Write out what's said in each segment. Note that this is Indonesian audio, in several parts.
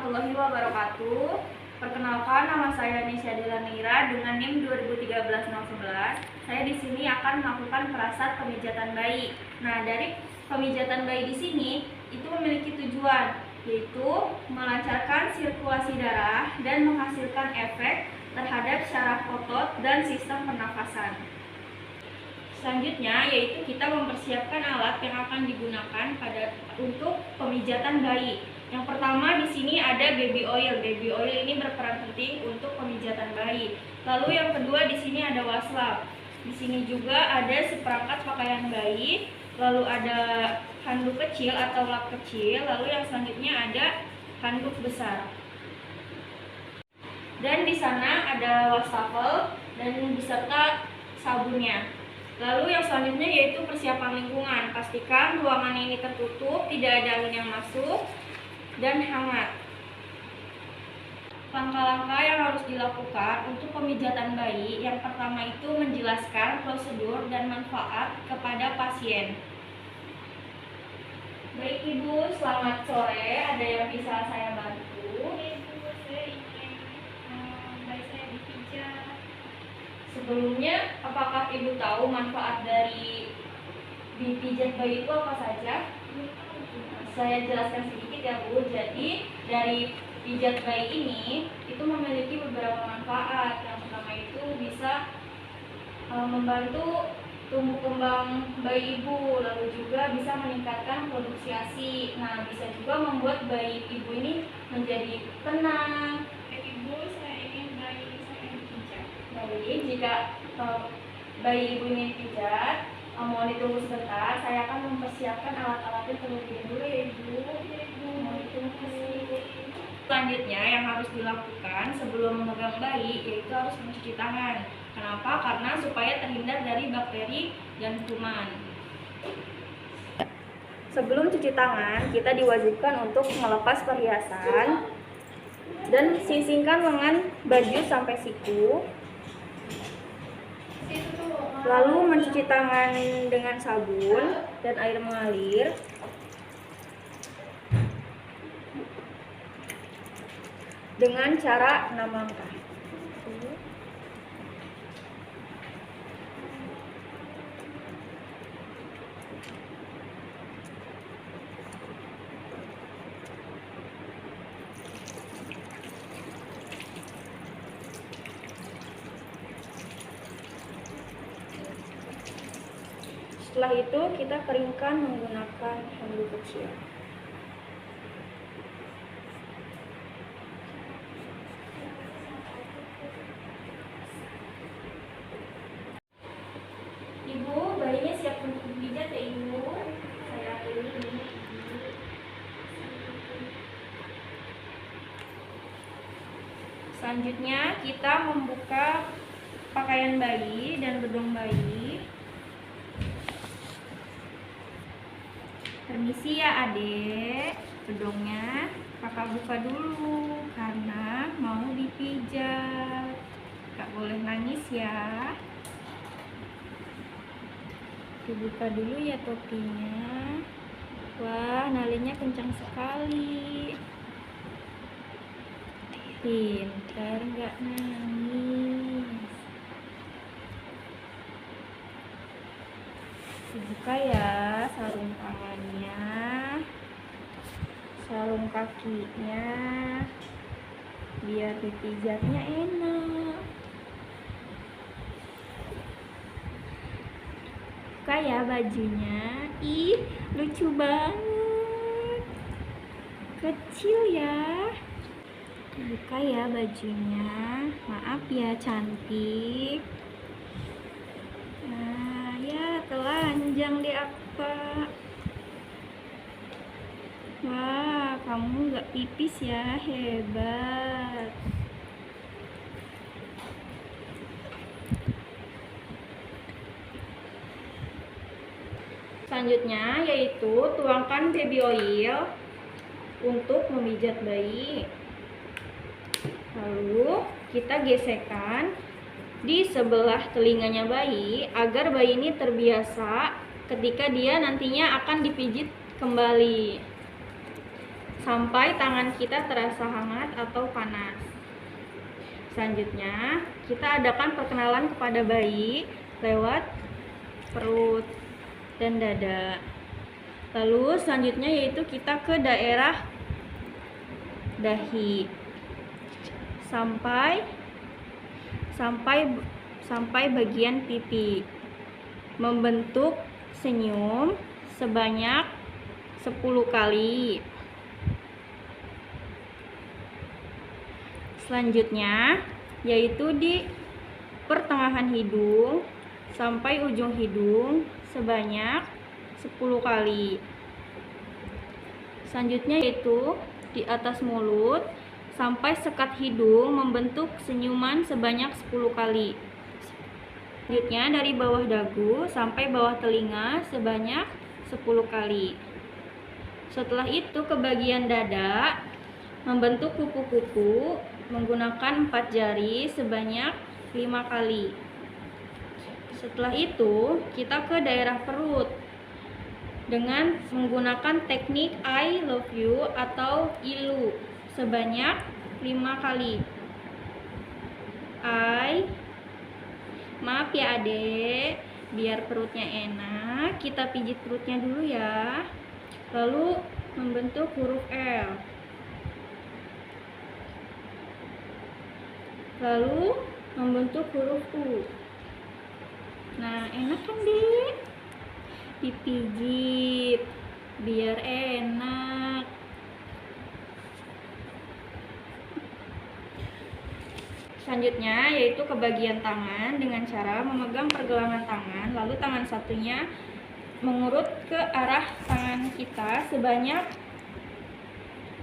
warahmatullahi wabarakatuh. Perkenalkan, nama saya Nisha Delanira dengan NIM 2013-011. Saya di sini akan melakukan perasat pemijatan bayi. Nah, dari pemijatan bayi di sini itu memiliki tujuan, yaitu melancarkan sirkulasi darah dan menghasilkan efek terhadap syaraf otot dan sistem pernafasan. Selanjutnya yaitu kita mempersiapkan alat yang akan digunakan untuk pemijatan bayi. Yang pertama di sini ada baby oil. Baby oil ini berperan penting untuk pemijatan bayi. Lalu yang kedua di sini ada washcloth. Di sini juga ada seperangkat pakaian bayi. Lalu ada handuk kecil atau lap kecil. Lalu yang selanjutnya ada handuk besar. Dan di sana ada wastafel dan beserta sabunnya. Lalu yang selanjutnya yaitu persiapan lingkungan. Pastikan ruangan ini tertutup, tidak ada angin yang masuk, dan hangat. Langkah-langkah yang harus dilakukan untuk pemijatan bayi, yang pertama itu menjelaskan prosedur dan manfaat kepada pasien. Baik Ibu, selamat sore. Ada yang bisa saya bantu? Ibu, saya ingin bayi saya dipijat. Sebelumnya, apakah Ibu tahu manfaat dari dipijat bayi itu apa saja? Saya jelaskan sedikit ya Bu. Jadi dari pijat bayi ini itu memiliki beberapa manfaat. Yang pertama itu bisa membantu tumbuh kembang bayi ibu, lalu juga bisa meningkatkan produksi ASI. Nah, bisa juga membuat bayi ibu ini menjadi tenang. Ibu, saya ingin bayi saya dipijat. Baik, jika bayi ibu ini dipijat, mohon ditunggu sebentar. Saya akan mempersiapkan alat-alatnya terlebih dahulu ya Ibu. Mohon ditunggu. Selanjutnya yang harus dilakukan sebelum memegang bayi yaitu harus mencuci tangan. Kenapa? Karena supaya terhindar dari bakteri dan kuman. Sebelum cuci tangan, kita diwajibkan untuk melepas perhiasan dan sisingkan lengan baju sampai siku. Lalu mencuci tangan dengan sabun dan air mengalir. Dengan cara 6 langkah. Setelah itu kita keringkan menggunakan handuk kecil. Ibu, bayinya siap untuk dipijat ya Ibu. Saya akhiri ini. Selanjutnya kita membuka pakaian bayi dan bedong bayi. Permisi ya adek, bedongnya kakak buka dulu karena mau dipijat. Gak boleh nangis ya. Dibuka dulu ya topinya. Wah, nalinya kencang sekali. Pintar, gak nangis. Dibuka ya sarung tangannya, sarung kakinya, biar dipijatnya enak. Buka ya bajunya. Ih, lucu banget. Kecil ya. Buka ya bajunya. Maaf ya cantik. Nah, ya telanjang deh apa. Wah, kamu nggak pipis ya, hebat. Selanjutnya yaitu tuangkan baby oil untuk memijat bayi. Lalu kita gesekkan di sebelah telinganya bayi agar bayi ini terbiasa ketika dia nantinya akan dipijit kembali. sampai tangan kita terasa hangat atau panas. Selanjutnya, kita adakan perkenalan kepada bayi lewat perut dan dada. Lalu selanjutnya yaitu kita ke daerah dahi sampai bagian pipi, membentuk senyum sebanyak 10 kali. Selanjutnya yaitu di pertengahan hidung sampai ujung hidung sebanyak 10 kali. Selanjutnya yaitu di atas mulut sampai sekat hidung membentuk senyuman sebanyak 10 kali. Selanjutnya dari bawah dagu sampai bawah telinga sebanyak 10 kali. Setelah itu ke bagian dada membentuk kupu-kupu menggunakan 4 jari sebanyak 5 kali. Setelah itu kita ke daerah perut dengan menggunakan teknik I love you atau ilu sebanyak 5 kali. Maaf ya adek, biar perutnya enak, kita pijit perutnya dulu ya. Lalu membentuk huruf L. Lalu membentuk huruf U. Nah, enak kan dek? Dipijit biar enak. Selanjutnya yaitu ke bagian tangan dengan cara memegang pergelangan tangan, lalu tangan satunya mengurut ke arah tangan kita sebanyak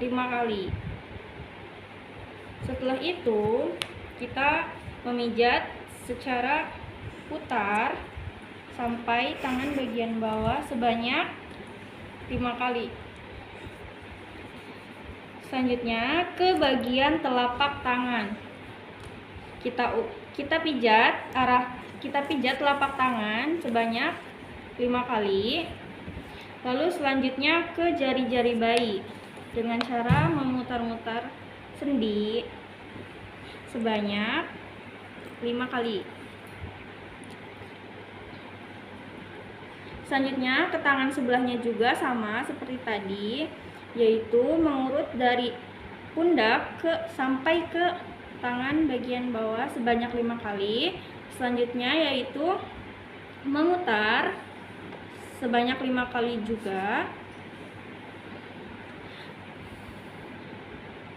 5 kali. Setelah itu kita memijat secara putar sampai tangan bagian bawah sebanyak 5 kali. Selanjutnya ke bagian telapak tangan. Kita pijat telapak tangan sebanyak 5 kali. Lalu selanjutnya ke jari-jari bayi dengan cara memutar-mutar sendi sebanyak 5 kali. Selanjutnya ke tangan sebelahnya juga sama seperti tadi, yaitu mengurut dari pundak sampai ke tangan bagian bawah sebanyak 5 kali. Selanjutnya yaitu memutar sebanyak 5 kali juga.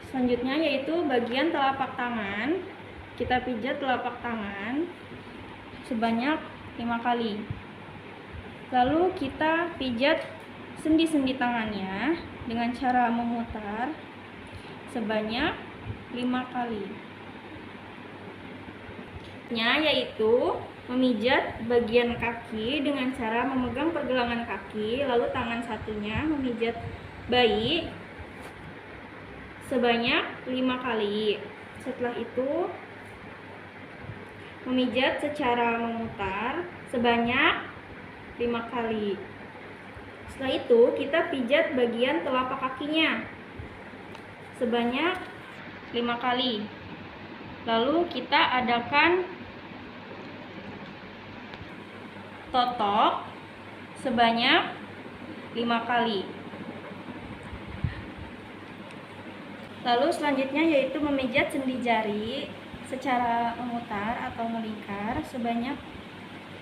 Selanjutnya yaitu bagian telapak tangan. Kita pijat telapak tangan sebanyak 5 kali. Lalu kita pijat sendi-sendi tangannya dengan cara memutar sebanyak 5 kali. Yaitu memijat bagian kaki dengan cara memegang pergelangan kaki, lalu tangan satunya memijat bayi sebanyak 5 kali. Setelah itu memijat secara memutar sebanyak 5 kali. Setelah itu kita pijat bagian telapak kakinya sebanyak 5 kali. Lalu kita adakan totok sebanyak 5 kali. Lalu selanjutnya yaitu memijat sendi jari secara memutar atau melingkar sebanyak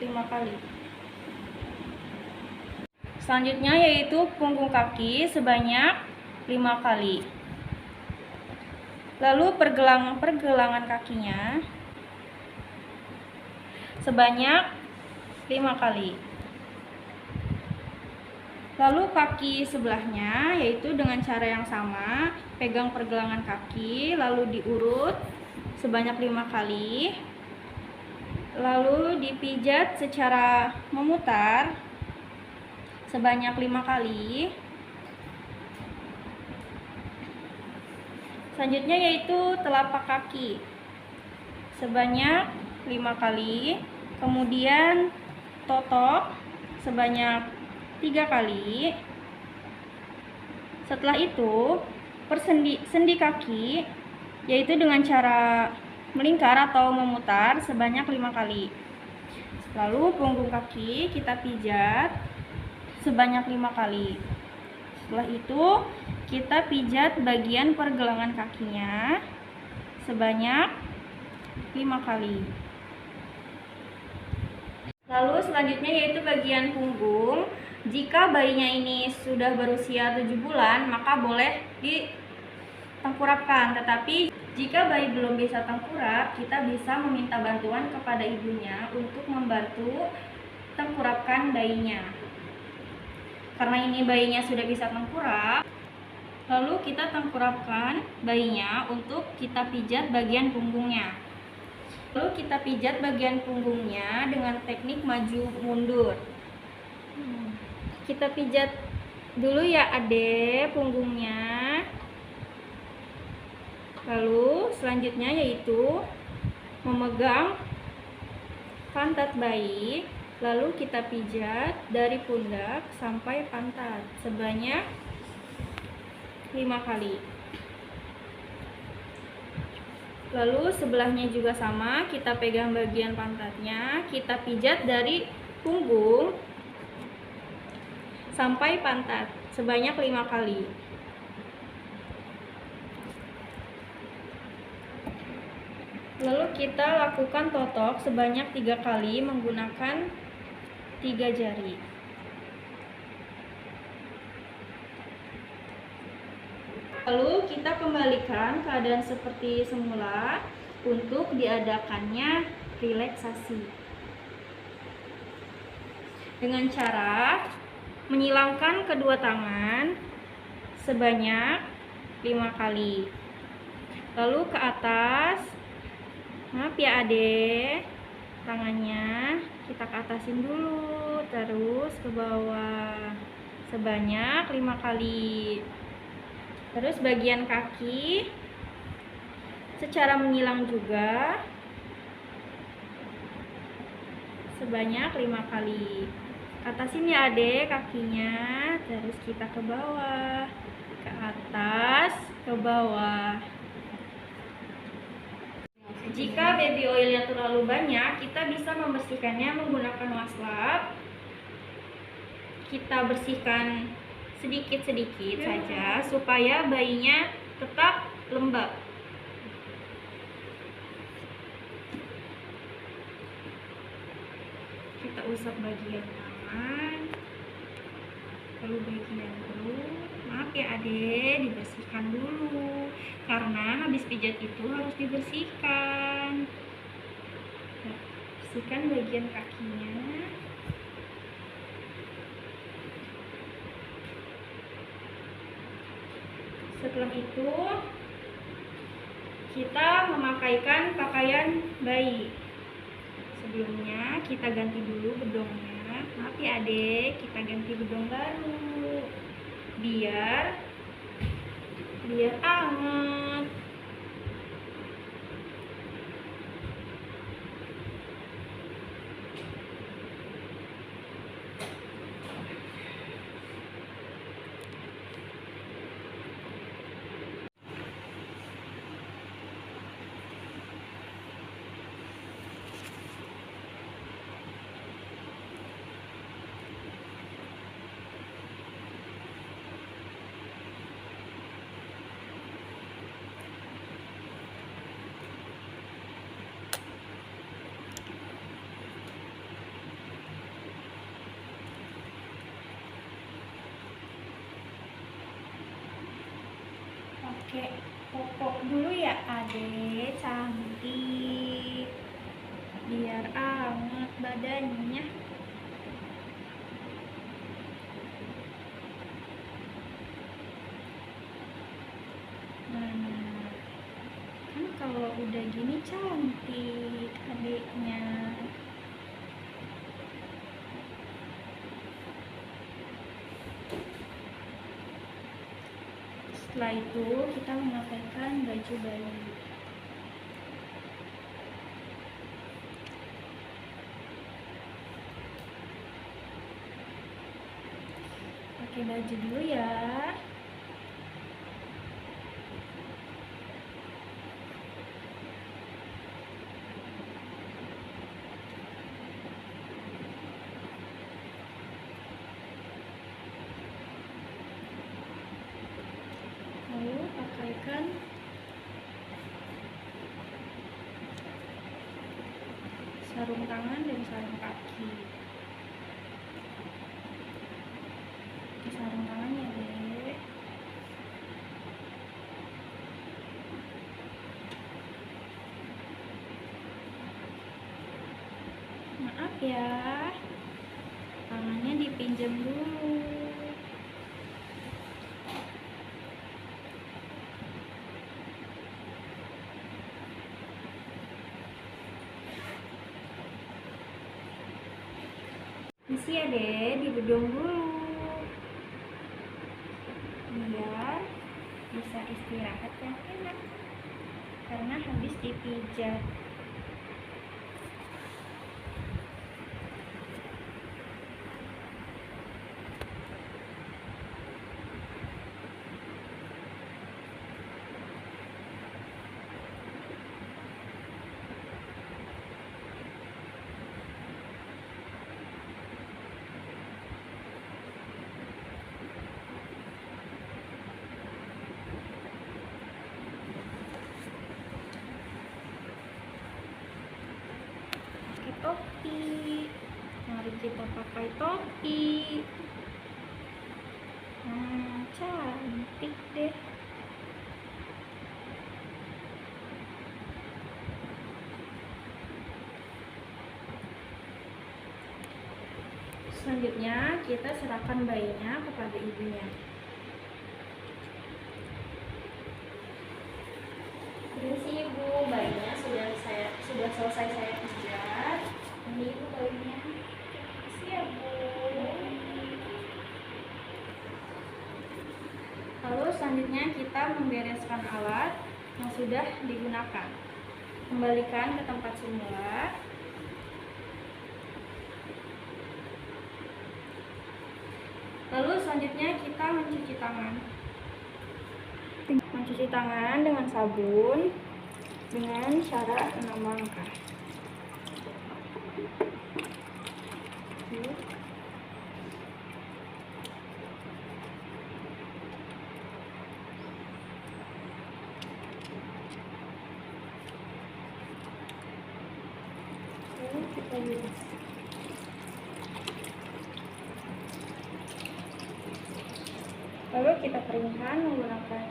5 kali. Selanjutnya yaitu punggung kaki sebanyak 5 kali. Lalu pergelangan kakinya sebanyak 5 kali. Lalu kaki sebelahnya yaitu dengan cara yang sama, pegang pergelangan kaki lalu diurut sebanyak 5 kali. Lalu dipijat secara memutar sebanyak 5 kali. Selanjutnya yaitu telapak kaki sebanyak 5 kali. Kemudian totok sebanyak 3 kali. Setelah itu sendi kaki, yaitu dengan cara melingkar atau memutar sebanyak 5 kali. Lalu punggung kaki kita pijat sebanyak 5 kali. Setelah itu kita pijat bagian pergelangan kakinya sebanyak 5 kali. Lalu selanjutnya yaitu bagian punggung. Jika bayinya ini sudah berusia 7 bulan, maka boleh ditengkurapkan. Tetapi jika bayi belum bisa tengkurap, kita bisa meminta bantuan kepada ibunya untuk membantu tengkurapkan bayinya. Karena ini bayinya sudah bisa tengkurap, lalu kita tengkurapkan bayinya untuk kita pijat bagian punggungnya. Lalu kita pijat bagian punggungnya dengan teknik maju mundur. Kita pijat dulu ya Ade punggungnya. Lalu selanjutnya yaitu memegang pantat bayi, lalu kita pijat dari pundak sampai pantat sebanyak 5 kali. Lalu sebelahnya juga sama, kita pegang bagian pantatnya, kita pijat dari punggung sampai pantat sebanyak 5 kali. Lalu kita lakukan totok sebanyak 3 kali menggunakan 3 jari. Lalu kita kembalikan keadaan seperti semula untuk diadakannya relaksasi. Dengan cara menyilangkan kedua tangan sebanyak 5 kali. Lalu ke atas, maaf ya Ade, tangannya kita ke atasin dulu, terus ke bawah sebanyak 5 kali. Terus bagian kaki secara menyilang juga sebanyak 5 kali. Atasin ya Ade kakinya, terus kita ke bawah, ke atas, ke bawah. Jika baby oilnya terlalu banyak, kita bisa membersihkannya menggunakan wastafel. Kita bersihkan sedikit-sedikit saja supaya bayinya tetap lembab. Kita usap bagian tangan, lalu bagian perut. Maaf ya Ade, dibersihkan dulu karena habis pijat itu harus dibersihkan. Bersihkan bagian kakinya. Setelah itu kita memakaikan pakaian bayi. Sebelumnya kita ganti dulu bedongnya. Maaf ya Ade, kita ganti bedong baru biar hangat. Pakai popok dulu ya Ade, cantik, biar hangat badannya. Nah, kan kalau udah gini cantik adiknya. Setelah itu kita menggunakan baju bayi. Pakai baju dulu ya. kembalikan sarung tangan dan sarung kaki. Pakai sarung tangan ya, Dek. Maaf ya, tangannya dipinjam dulu. Isi ya, Dek, dibedong dulu biar bisa istirahat yang enak karena habis dipijat. Topi, mari kita pakai topi. Cantik deh. Selanjutnya kita serahkan bayinya kepada ibunya. Permisi Ibu, bayinya sudah selesai saya pijat. Ini Ibu bayinya. Siap Bu. Lalu selanjutnya kita membereskan alat yang sudah digunakan. Kembalikan ke tempat semula. Lalu selanjutnya kita mencuci tangan. Mencuci tangan dengan sabun dengan syarat 6 langkah. Kita bilas. Lalu kita keringkan menggunakan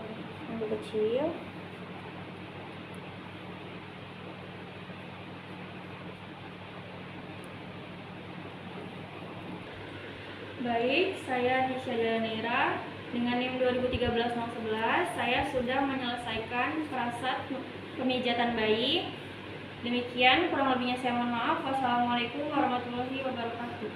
handuk kecil. Baik, saya Nisha Delanira dengan NIM 2013-011. Saya sudah menyelesaikan prasat pemijatan bayi. Demikian, kurang lebihnya saya mohon maaf. Wassalamualaikum warahmatullahi wabarakatuh.